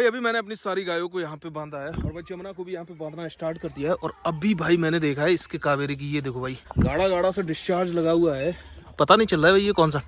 अभी मैंने अपनी सारी गायों को यहाँ पे बांधा है और भाई जमुना को भी यहाँ पे बांधना स्टार्ट कर दिया है। और अभी भाई मैंने देखा है इसके कावेरी की, ये देखो भाई गाढ़ा गाढ़ा सा डिस्चार्ज लगा हुआ है, पता नहीं चल रहा है भाई ये कौन सा।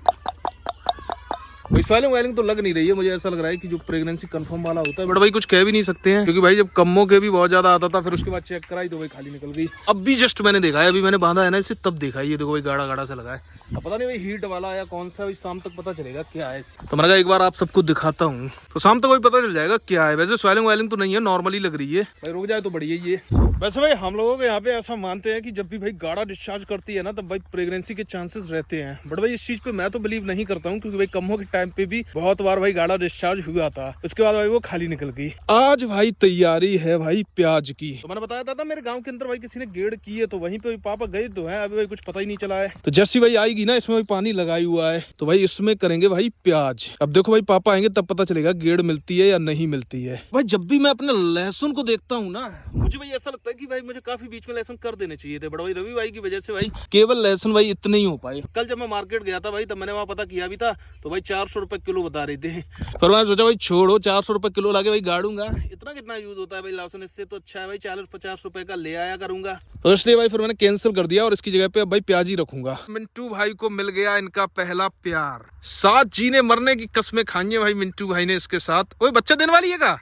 भाई स्वेलिंग वेलिंग तो लग नहीं रही है, मुझे ऐसा लग रहा है कि जो प्रेगनेंसी कंफर्म वाला होता है, बट भाई कुछ कह भी नहीं सकते हैं क्योंकि भाई जब कम्मों के भी बहुत ज्यादा आता था फिर उसके बाद चेक कराई तो भाई खाली निकल गई। अब भी जस्ट मैंने देखा है, अभी मैंने बांधा है ना इसे तब देखा है, ये देखो भाई गाढ़ा गाढ़ा सा लगा है। अब पता नहीं भाई हीट वाला या कौन सा, शाम तक पता चलेगा क्या है। तो मैंने कहा एक बार आप सबको दिखाता हूँ तो शाम तक भाई पता चल जाएगा क्या है। वैसे स्वेलिंग वेलिंग तो नहीं है, नॉर्मली लग रही है भाई, रुक जाए तो बढ़िया ये। वैसे भाई हम लोगों के यहाँ पे ऐसा मानते हैं कि जब भी भाई गाढ़ा डिस्चार्ज करती है ना तब भाई प्रेगनेंसी के चांसेस रहते हैं, बट भाई इस चीज पे मैं तो बिलीव नहीं करता हूँ क्योंकि भाई कम्मों के टाइम पे भी बहुत बार भाई गाढ़ा डिस्चार्ज हुआ था, उसके बाद भाई वो खाली निकल गई। आज भाई तैयारी है भाई प्याज की। तो मैंने बताया था मेरे गांव के अंदर भाई किसी ने गेड़ की है, तो वहीं पे पापा गए तो है, अभी भाई कुछ पता ही नहीं चला है। तो जैसी भाई आएगी ना, इसमें भाई पानी लगाई हुआ है तो भाई इसमें करेंगे भाई प्याज। अब देखो भाई पापा आएंगे तब पता चलेगा गेड़ मिलती है या नहीं मिलती है। भाई जब भी मैं अपने लहसुन को देखता हूँ ना, मुझे भाई ऐसा लगता है कि भाई मुझे काफी बीच में लहसुन कर देने चाहिए थे, बट भाई रवि भाई की वजह से भाई केवल लहसुन भाई इतने ही हो पाए। कल जब मैं मार्केट गया था भाई तब मैंने वहाँ पता किया भी था तो भाई 400 रुपए किलो बता रहे थे। पर मैंने सोचा भाई छोड़ो, 400 रुपए किलो लाके भाई गाड़ूंगा, इतना कितना यूज होता है भाई लहसुन, इससे तो अच्छा है भाई 40-50 रुपए का ले आया करूंगा। तो इसलिए भाई फिर मैंने कैंसिल कर दिया और इसकी जगह पे अब भाई प्याज ही रखूंगा। मिंटू भाई को मिल गया इनका पहला प्यार, 7 जीने मरने की कस्में खाई है भाई मिंटू भाई ने इसके साथ। ओए बच्चा देने वाली है का?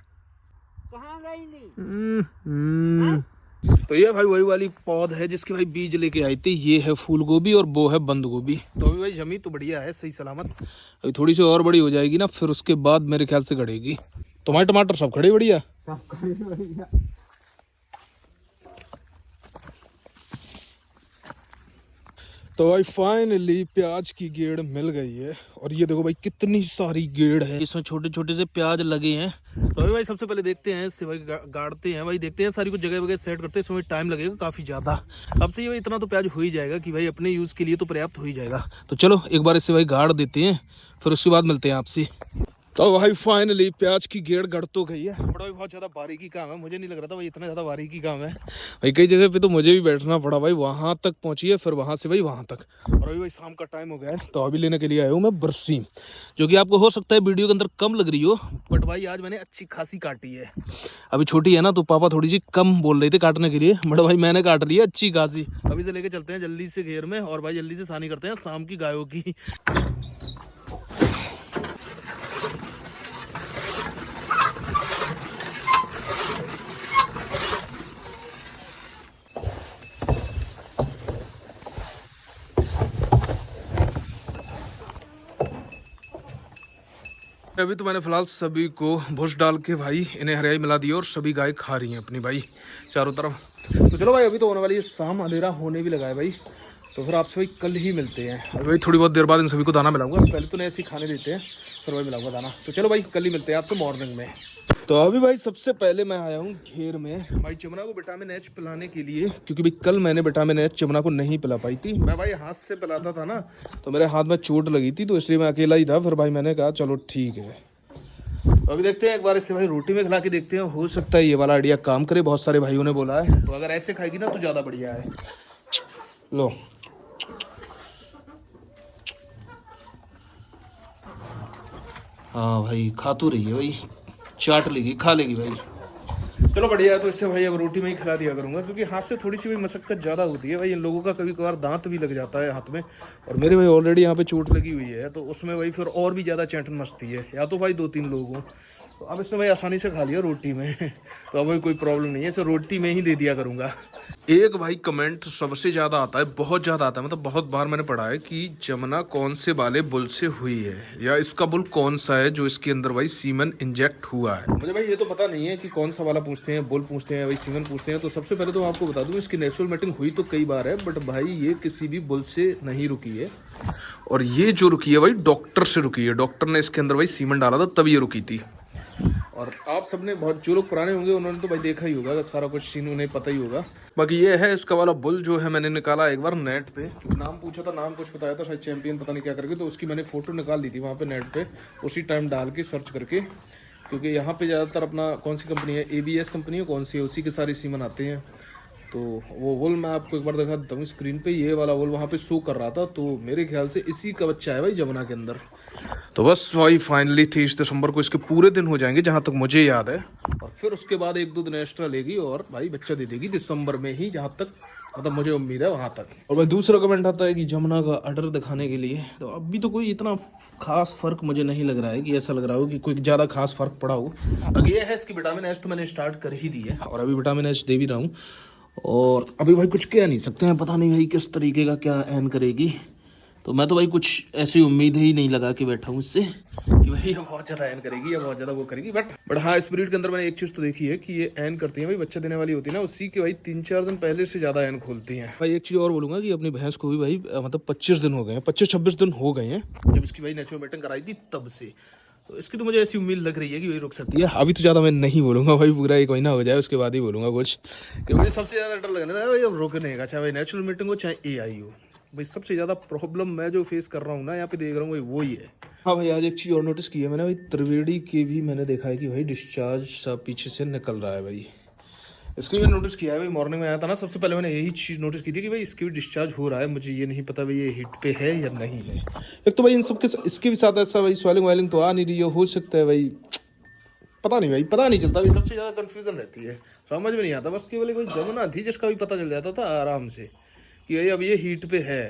कहाँ गई नहीं? तो ये भाई वही वाली पौध है जिसके भाई बीज लेके आई थी, ये है फूल गोभी और वो है बंद गोभी। तो अभी भाई जमी तो बढ़िया है सही सलामत, अभी थोड़ी सी और बड़ी हो जाएगी ना फिर उसके बाद मेरे ख्याल से गड़ेगी। तुम्हारे टमाटर सब खड़े बढ़िया, सब खड़े बढ़िया। तो भाई फाइनली प्याज की गेड़ मिल गई है और ये देखो भाई कितनी सारी गेड़ है, इसमें छोटे छोटे से प्याज लगे हैं। तो अभी भाई सबसे पहले देखते हैं इससे भाई गाड़ते हैं भाई, देखते हैं सारी कुछ जगह वगैरह सेट करते हैं, इसमें टाइम लगेगा काफी ज्यादा। अब से ये भाई इतना तो प्याज हो ही जाएगा कि भाई अपने यूज के लिए तो पर्याप्त हो ही जाएगा। तो चलो एक बार इससे भाई गाड़ देते हैं फिर उसके बाद मिलते हैं आपसे। तो भाई फाइनली प्याज की गेड़ गड़ तो गई है, बड़ा भी बहुत ज्यादा बारीकी काम है, मुझे नहीं लग रहा था भाई इतना ज्यादा बारीकी काम है भाई। कई जगह पे तो मुझे भी बैठना पड़ा भाई, वहां तक पहुंची है फिर वहां से भाई वहां तक। और अभी भाई शाम का टाइम हो गया है तो अभी लेने के लिए आया हूँ मैं बरसीम, जो कि आपको हो सकता है वीडियो के अंदर कम लग रही हो, बट भाई आज मैंने अच्छी खासी काटी है। अभी छोटी है ना तो पापा थोड़ी सी कम बोल रहे थे काटने के लिए, बट भाई मैंने काट ली है अच्छी खासी। अभी से लेके चलते हैं जल्दी से घेर में और भाई जल्दी से सानी करते हैं शाम की गायों की। अभी तो मैंने फिलहाल सभी को भूस डाल के भाई इन्हें हरियाई मिला दी और सभी गाय खा रही हैं अपनी भाई चारों तरफ। तो चलो भाई अभी तो होने वाली है शाम, अंधेरा होने भी लगा है भाई, तो फिर आपसे भाई कल ही मिलते हैं। अभी भाई थोड़ी बहुत देर बाद इन सभी को दाना मिलाऊंगा, पहले तो ऐसे ही खाने देते हैं फिर भाई मिलाऊंगा दाना। तो चलो भाई कल ही मिलते हैं आपसे मॉर्निंग में। तो अभी भाई सबसे पहले मैं आया हूँ घेर में भाई जमुना को विटामिन एच पिलाने के लिए, क्योंकि भाई कल मैंने विटामिन एच जमुना को नहीं पिला पाई थी। मैं भाई हाथ से पिलाता था ना तो मेरे हाथ में चोट लगी थी, तो इसलिए मैं अकेला ही था, फिर भाई मैंने कहा चलो ठीक है। तो अभी देखते हैं एक बार इससे भाई रोटी में खिला के देखते हैं, हो सकता है ये वाला आइडिया काम करे, बहुत सारे भाइयों ने बोला है। तो अगर ऐसे खाएगी ना तो ज्यादा बढ़िया है। लो हाँ भाई खा तो रही है भाई, चाट लेगी खा लेगी भाई, चलो बढ़िया है। तो इससे भाई अब रोटी में ही खिला दिया करूंगा, क्योंकि हाथ से थोड़ी सी भी मशक्कत ज्यादा होती है भाई, इन लोगों का कभी कभार दांत भी लग जाता है हाथ में, और मेरे भाई ऑलरेडी यहाँ पे चोट लगी हुई है तो उसमें भाई फिर और भी ज्यादा चैंटन मचती है, या तो भाई 2-3 लोग हों। तो अब इसने भाई आसानी से खा लिया रोटी में तो अब भाई कोई प्रॉब्लम नहीं है, इसे रोटी में ही दे दिया करूंगा। एक भाई कमेंट सबसे ज्यादा आता है, बहुत ज्यादा आता है, मतलब बहुत बार मैंने पढ़ा है कि जमुना कौन से वाले बुल से हुई है, या इसका बुल कौन सा है जो इसके अंदर भाई सीमन इंजेक्ट हुआ है। मुझे भाई ये तो पता नहीं है कि कौन सा वाला पूछते हैं, बुल पूछते हैं भाई सीमन पूछते हैं। तो सबसे पहले तो आपको बता दूं इसकी नेचुरल मेटिंग हुई तो कई बार है, बट भाई ये किसी भी बुल से नहीं रुकी है, और ये जो रुकी है भाई डॉक्टर से रुकी है, डॉक्टर ने इसके अंदर भाई सीमन डाला था तब ये रुकी थी। और आप सबने बहुत जो लोग पुराने होंगे उन्होंने तो भाई देखा ही होगा, सारा कुछ सीन उन्हें पता ही होगा। बाकी ये है इसका वाला बुल जो है मैंने निकाला एक बार नेट पे, क्योंकि नाम पूछा था, नाम कुछ बताया था शायद चैंपियन पता नहीं क्या करके, तो उसकी मैंने फोटो निकाल दी थी वहाँ पे नेट पे उसी टाइम डाल के सर्च करके, क्योंकि यहाँ पे ज़्यादातर अपना कौन सी कंपनी है, ABS कंपनी है कौन सी है, उसी के सारे सीमन आते हैं। तो वो वोल मैं आपको एक बार दिखा देता हूँ स्क्रीन पे, ये वाला वोल वहाँ पे शो कर रहा था, तो मेरे ख्याल से इसी का बच्चा है भाई जमुना के अंदर। तो बस भाई फाइनली 23 दिसंबर को इसके पूरे दिन हो जाएंगे जहां तक मुझे याद है, और फिर उसके बाद 1-2 दिन एक्स्ट्रा लेगी और भाई बच्चा दे देगी दिसंबर में ही, जहां तक मतलब मुझे उम्मीद है वहां तक। और भाई दूसरा कमेंट आता है कि जमुना का अडर दिखाने के लिए, तो अभी तो कोई इतना खास फर्क मुझे नहीं लग रहा है कि ऐसा लग रहा हो कि कोई ज्यादा खास फर्क पड़ा हो। अब ये है इसकी विटामिन एच तो मैंने स्टार्ट कर ही दी है और अभी विटामिन एच दे भी रहा हूँ, और अभी भाई कुछ कह नहीं सकते हैं, पता नहीं भाई किस तरीके का क्या एन करेगी। तो मैं तो भाई कुछ ऐसी उम्मीद ही नहीं लगा के बैठा हूँ इससे कि भाई ये बहुत ज्यादा एन करेगी या बहुत ज्यादा वो करेगी, बट हाँ इस ब्रीड के अंदर मैंने एक चीज तो देखी है कि ये एन करती है भाई, बच्चा देने वाली होती है ना उसी के भाई 3-4 दिन पहले से ज्यादा एन खोलती हैं। भाई एक चीज और बोलूंगा कि अपनी भैंस को भी भाई मतलब 25 दिन हो गए हैं, 25-26 दिन हो गए हैं जब इसकी भाई नेचुरल मीटिंग कराई थी तब से। तो इसकी तो मुझे ऐसी उम्मीद लग रही है कि वही रुक सकती है। अभी तो ज्यादा मैं नहीं बोलूंगा भाई, पूरा 1 महीना हो जाए उसके बाद ही बोलूंगा कुछ, कि मुझे सबसे ज्यादा डर लगना है भाई अब रुकने का, चाहे भाई नेचुरल मीटिंग हो चाहे AI हो। भाई सबसे ज्यादा प्रॉब्लम मैं जो फेस कर रहा हूँ ना यहाँ पे देख रहा हूँ वो ही है। हाँ भाई आज एक चीज और नोटिस की है मैंने भाई, त्रिवेणी के भी मैंने देखा है कि भाई डिस्चार्ज सा पीछे से निकल रहा है भाई। इसके भी मैंने नोटिस किया है भाई, मॉर्निंग में आया था ना सबसे पहले मैंने यही चीज नोटिस की थी कि भाई इसके भी डिस्चार्ज हो रहा है, मुझे ये नहीं पता भाई ये हिट पे है या नहीं है। एक तो भाई इन सबके इसके भी साथ ऐसा भाई स्वेलिंग वायलिंग तो आ नहीं रही है, हो सकता है भाई पता नहीं भाई, पता नहीं चलता भाई, सबसे ज्यादा कंफ्यूजन रहती है, समझ में नहीं आता। बस केवल कोई जमुना थी जिसका भी पता चल जाता था आराम से कि भाई अब ये हीट पे है,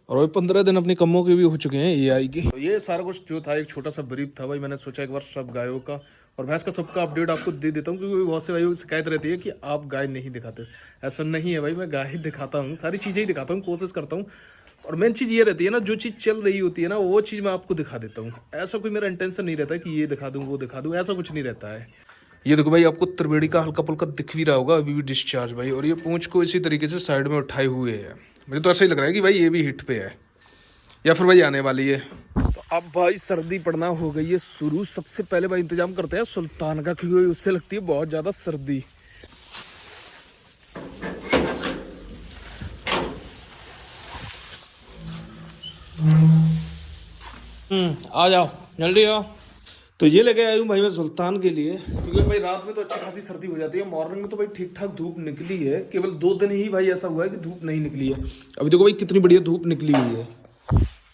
और वही 15 दिन अपनी कमों के भी हो चुके हैं AI की। तो ये सारा कुछ जो था एक छोटा सा ब्रीफ था भाई, मैंने सोचा एक बार सब गायों का और भैंस का सबका अपडेट आपको दे देता हूँ, क्योंकि बहुत से भाई शिकायत रहती है कि आप गाय नहीं दिखाते। ऐसा नहीं है भाई, मैं गाय दिखाता हूँ, सारी चीज़ें ही दिखाता हूँ, कोशिश करता हूँ। और मेन चीज़ ये रहती है ना, जो चीज़ चल रही होती है ना वो चीज़ मैं आपको दिखा देता हूँ। ऐसा कोई मेरा इंटेंशन नहीं रहता कि ये दिखा दूँ वो दिखा दूँ, ऐसा कुछ नहीं रहता है। ये देखो भाई आपको त्रिवेणी का हल्का पुल्का दिख भी रहा होगा अभी भी डिस्चार्ज भाई, और ये पूंछ को इसी तरीके से साइड में उठाए हुए है। मुझे तो ऐसा ही लग रहा है कि भाई ये भी हिट पे है या फिर भाई आने वाली है। तो अब भाई सर्दी पड़ना हो गई है शुरू। सबसे पहले भाई इंतजाम करते हैं सुल्तान का, क्योंकि उससे लगती है बहुत ज्यादा सर्दी। आ जाओ जल्दी आओ। तो ये लेके आई हूँ भाई मैं सुल्तान के लिए, क्योंकि भाई रात में तो अच्छी खासी सर्दी हो जाती है, मॉर्निंग में तो भाई ठीक ठाक धूप निकली है, केवल 2 दिन ही भाई ऐसा हुआ है कि धूप नहीं निकली है। अभी देखो भाई कितनी बढ़िया धूप निकली हुई है।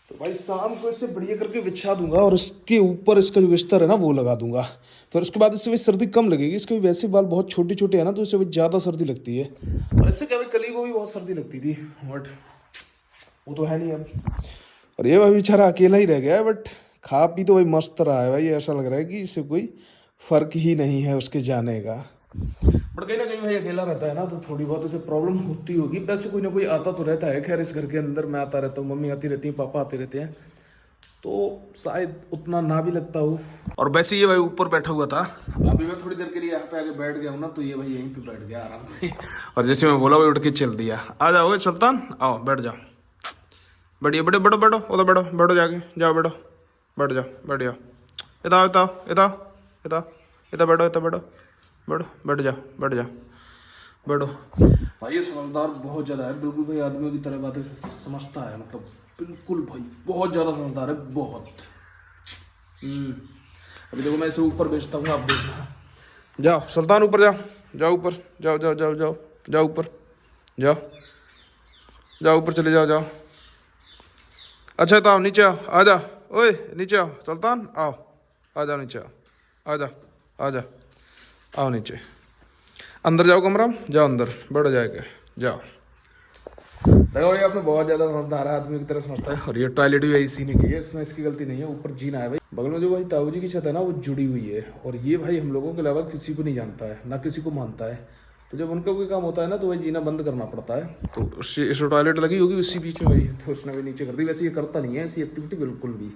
तो भाई शाम को इसे बढ़िया करके बिछा दूंगा और इसके ऊपर इसका जो बिस्तर है ना वो लगा दूंगा, फिर उसके बाद इससे भी सर्दी कम लगेगी। इसके भी वैसे बाल बहुत छोटे छोटे है ना, तो इससे भी ज्यादा सर्दी लगती है। और इससे क्या भाई कली को भी बहुत सर्दी लगती थी, बट वो तो है नहीं अब। और ये भाई बेचारा अकेला ही रह गया है, बट खा पी तो भाई मस्त रहा है भाई, ऐसा लग रहा है कि इससे कोई फर्क ही नहीं है उसके जाने का। बट कहीं ना कहीं भाई अकेला रहता है ना, तो थोड़ी बहुत उसे प्रॉब्लम होती होगी। वैसे कोई ना कोई आता तो रहता है, खैर इस घर के अंदर मैं आता रहता हूँ, मम्मी आती रहती है, पापा आते रहते हैं, तो शायद उतना ना भी लगता हो। और वैसे ये भाई ऊपर बैठा हुआ था, अभी मैं थोड़ी देर के लिए यहाँ पे आके बैठ गया हूँ ना, तो ये भाई यहीं पे बैठ गया आराम से। और जैसे मैं बोला भाई उठ के चल दिया। आ जाओ सुल्तान, आओ बैठ जाओ, बढ़िया बैठो बैठो बैठो, उधर बैठो बैठो, जाके जाओ बैठो, बैठ जाओ बैठ जाओ, इधर इधर इधर इधर इधर बैठो, इधर बैठो बैठो, बैठ जाओ बैठ जाओ बैठो। भाई ये समझदार बहुत ज़्यादा है, बिल्कुल भाई आदमियों की तरह बातें समझता है, मतलब बिल्कुल भाई बहुत ज़्यादा समझदार है, बहुत। अभी देखो मैं इसे ऊपर भेजता हूँ, आप देखना। जाओ सुल्तान ऊपर जाओ, जाओ ऊपर जाओ जाओ जाओ जाओ जाओ ऊपर जाओ, जाओ ऊपर चले जाओ जाओ। अच्छा तो आओ नीचे आओ, आ जाओ, ओए नीचे आओ सुल्तान, आओ आ जाओ नीचे आओ, आ जाओ आ जाओ, आओ नीचे, अंदर जाओ कमरा में, जाओ अंदर बैठो जाके, जाओ। देखो भाई आपने बहुत ज्यादा समझदार आदमी की तरह समझता है। और ये टॉयलेट भी इसी ने की है, इसमें इसकी गलती नहीं है, ऊपर जीना है भाई। बगल में जो भाई ताऊ जी की छत है ना वो जुड़ी हुई है, और ये भाई हम लोगों के अलावा किसी को नहीं जानता है, ना किसी को मानता है। तो जब उनका कोई काम होता है ना तो भाई जीना बंद करना पड़ता है। तो इस टॉयलेट लगी होगी उसी बीच में भाई, तो उसने भी नीचे कर दी। वैसे ये करता नहीं है ऐसी एक्टिविटी बिल्कुल भी।